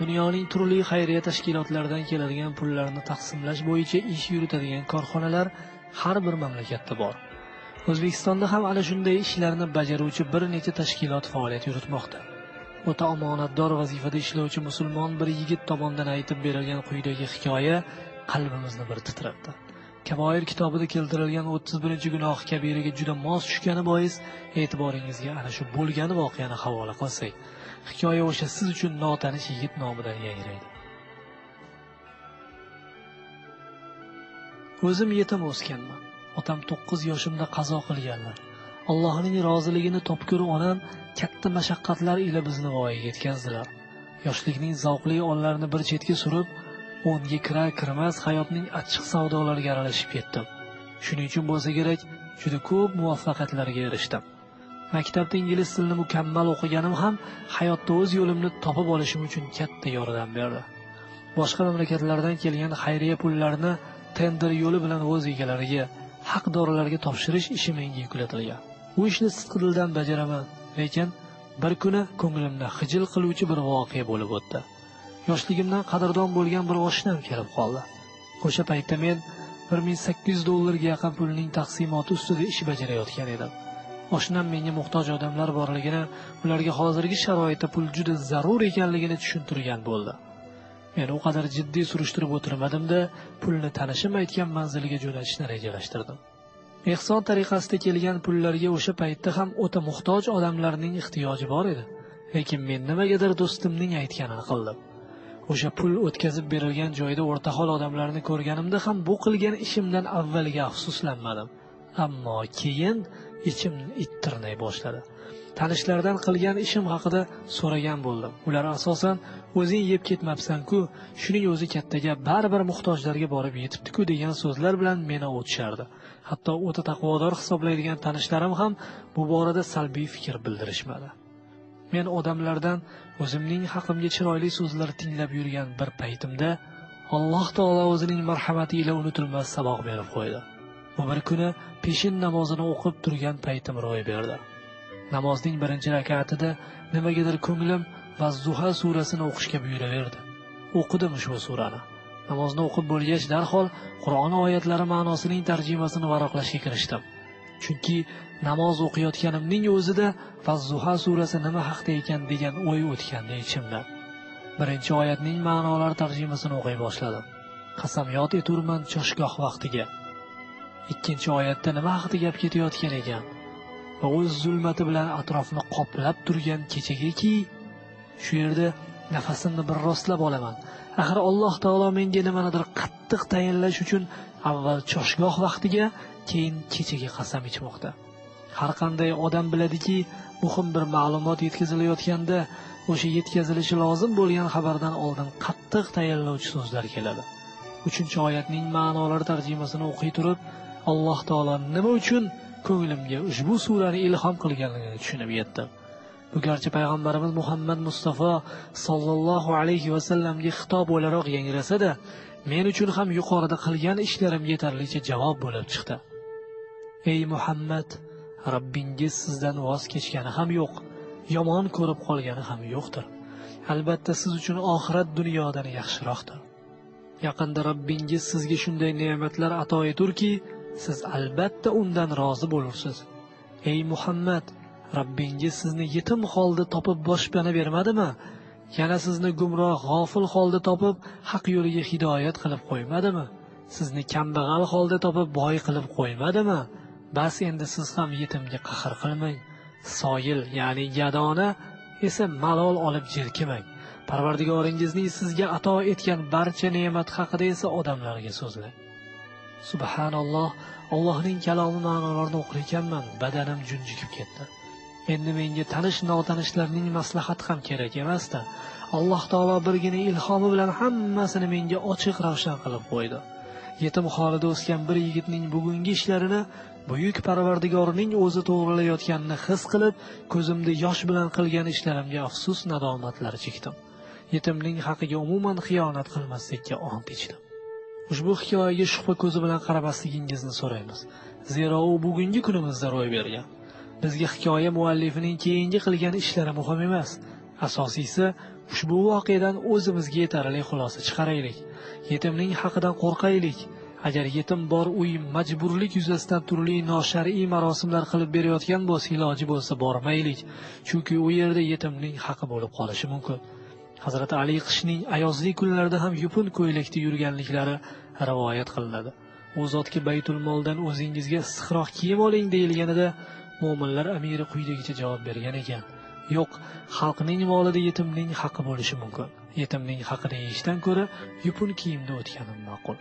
Dunyoning turli xayriya tashkilotlaridan keladigan pullarni taqsimlash bo'yicha ish yuritadigan korxonalar har bir mamlakatda bor. O'zbekistonda ham ana shunday ishlarni bajaruvchi bir necha tashkilot faoliyat yuritmoqda. O'ta omonatdor vazifada ishlovchi musulmon bir yigit tomonidan aytib berilgan quyidagi hikoya qalbimizni bir titratdi. Kaboir kitobida keltirilgan 31-gunoh kabiraga juda mos tushgani bois e'tiboringizga ana shu bo'lgan voqeani havola qilsak, hikoya o'sha siz uchun notanish yigit nomidan yangraydi. O'zim yetim o'sganman. Otam 9 yoshimda qazo qilganlar. Allohning roziligini topkur onam katta mashaqqatlar ila bizni voyaga yetkazdilar. Yoshlikning zavqli onlarini bir chetga surib, 10ga kirar kirmas hayotning achchiq savdolariga aralashib ketdim. Shuning uchun bo'lsa kerak, juda ko'p muvaffaqiyatlarga erishdim. Maktabda ingliz tilini mukammal o'qiganim ham hayotda o'z yo'limni topib olishim uchun katta yordam berdi. Boshqa mamlakatlardan kelgan xayriya pullarini tender yo'li bilan o'z egalariga, haqdorlarga topshirish ishi menga yuklatilgan. Bu ishni sidqidildan bajaraman, lekin bir kuni ko'nglimni xijil qiluvchi bir voqea bo'lib o'tdi. Yoshligimdan qadrdon bo'lgan bir oshnam kelib qoldi. O'sha paytda men $1800 ga yaqin pulning taqsimoti ustida ish bajarayotgan edim. Oshnam menga muhtoj odamlar borligini, ularga hozirgi sharoitda pul juda zarur ekanligini tushuntirgan bo'ldi. Men u qadar jiddiy surishtirib o'tirmadim-da, pulni tanishim aytgan manziliga jo'natishni rejalashtirdim. Ehson tariqasida kelgan pullarga o'sha paytda ham o'ta muhtoj odamlarning ehtiyoji bor edi. Lekin men nimagadir do'stimning aytganini qildim. O'sha pul o'tkazib berilgan joyda o'rtahol odamlarni ko'rganimda ham bu qilgan ishimdan avvaliga afsuslanmadim. Ammo keyin ichimni ittirnay boshladi. Tanishlardan qilgan ishim haqida so'ragan bo'ldim. Ular asosan o'zing yeb ketmabsan-ku, shuning o'zi katta gap, baribir muhtojlarga borib yetibdi-ku degan so'zlar bilan meni o'tishardi. Hatto o'ta taqvodor hisoblaydigan tanishlarim ham bu borada salbiy fikr bildirishmadi. Men odamlardan o'zimning haqimga chiroyli so'zlar tinglab yurgan bir paytimda Alloh taolo o'zining marhamati ila unutilmas saboq berib qo'ydi. Bu bir kuni peshin namozini o'qib turgan paytim ro'y berdi. Namozning birinchi rak'atida nimagadir ko'nglim Vaz-Zuha surasini o'qishga buyuraverdi. O'qidim ushbu surani. Namozni o'qib bo'lgach darhol Qur'on oyatlari ma'nosining tarjimasini varaqlashga kirishdim. Chunki namoz o'qiyotganimning o'zida Vaz-Zuha surasi nima haqda ekan degan o'y o'tgandi ichimdan. Birinchi oyatning ma'nolari tarjimasini o'qiy boshladim. Qasamyod eturman choshgoh vaqtiga. Ikkinchi oyatda nima haqida gap ketayotgan ekan? Va o'z zulmati bilan atrofni qoplab turgan kechagaki, shu yerda nafasimni bir rostlab olaman. Axir Alloh taolo menga nimanidir qattiq tayinlash uchun avval choshgoh vaqtiga, keyin kechaga qasam ichmoqda. Har qanday odam biladiki, muhim bir ma'lumot yetkazilayotganda, o'sha yetkazilishi lozim bo'lgan xabardan oldin qattiq tayinlovchi so'zlar keladi. 3-oyatning ma'nolari tarjimasini o'qiy turib, Alloh taolo nima uchun ko'nglimga ushbu surani ilhom qilganligini tushunib yetdim. Bu garchi payg'ambarimiz Muhammad Mustafa sallallohu alayhi va sallamga xitob o'laroq yangrasa-da, men uchun ham yuqorida qilgan ishlarim yetarlicha javob bo'lib chiqdi. Ey Muhammad, Rabbingiz sizdan voz kechgani ham yo'q, yomon ko'rib qolgani ham yo'qdir. Albatta siz uchun oxirat dunyodan yaxshiroqdir. Yaqinda Rabbingiz sizga shunday ne'matlar ato eturki, siz albatta undan rozi bo'lursiz. Ey Muhammad, Rabbingiz sizni yetim holda topib boshpana bermadimi? Yana sizni gumroh, g'ofil holda topib haq yo'liga hidoyat qilib qo'ymadimi? Sizni kambag'al holda topib boy qilib qo'ymadimi? Bas endi siz ham yetimga qahr qilmang. Soyil, ya'ni gadona esa malol olib jerkimang. Parvardigoringizning sizga ato etgan barcha ne'mat haqida esa odamlarga so'zlang. Subhanalloh, Allohning kalomi ma'nolarini o'qir ekanman, badanim junjikib ketdi. Endi menga tanish-notanishlarning maslahati ham kerak emasdi. Alloh taolo birgina ilhomi bilan hammasini menga ochiq ravshan qilib qo'ydi. Yetim holida o'sgan bir yigitning bugungi ishlarini buyuk Parvardigorning o'zi to'g'rilayotganini his qilib, ko'zimda yosh bilan qilgan ishlarimga afsus nadomatlar chekdim. Yetimning haqqiga umuman xiyonat qilmaslikka ont ichdim. Ushbu hikoyaga shubha ko'zi bilan qaramasligingizni so'raymiz. Zero u bugungi kunimizda ro'y bergan. Bizga hikoya muallifining keyingi qilgan ishlari muhim emas. Asosiysi Ushbu voqeadan o'zimizga yetarli xulosa chiqaraylik. Yetimning haqidan qo'rqaylik. Agar yetim bor uy majburlik yuzasidan turli noshar'iy marosimlar qilib berayotgan bo'lsa, iloji bo'lsa bormaylik. Chunki u yerda yetimning haqi bo'lib qolishi mumkin. Hazrat Ali qishning ayozli kunlarida ham yupun ko'ylakda yurganliklari rivoyat qilinadi. U zotga Baytul Moldan o'zingizga issiqroq kiyim oling deyilganida mo'minlar amiri quyidagicha javob bergan ekan: yo'q, xalqning molida yetimning haqi bo'lishi mumkin. Yetimning haqini yeyishdan ko'ra yupun kiyimda o'tganim ma'qul.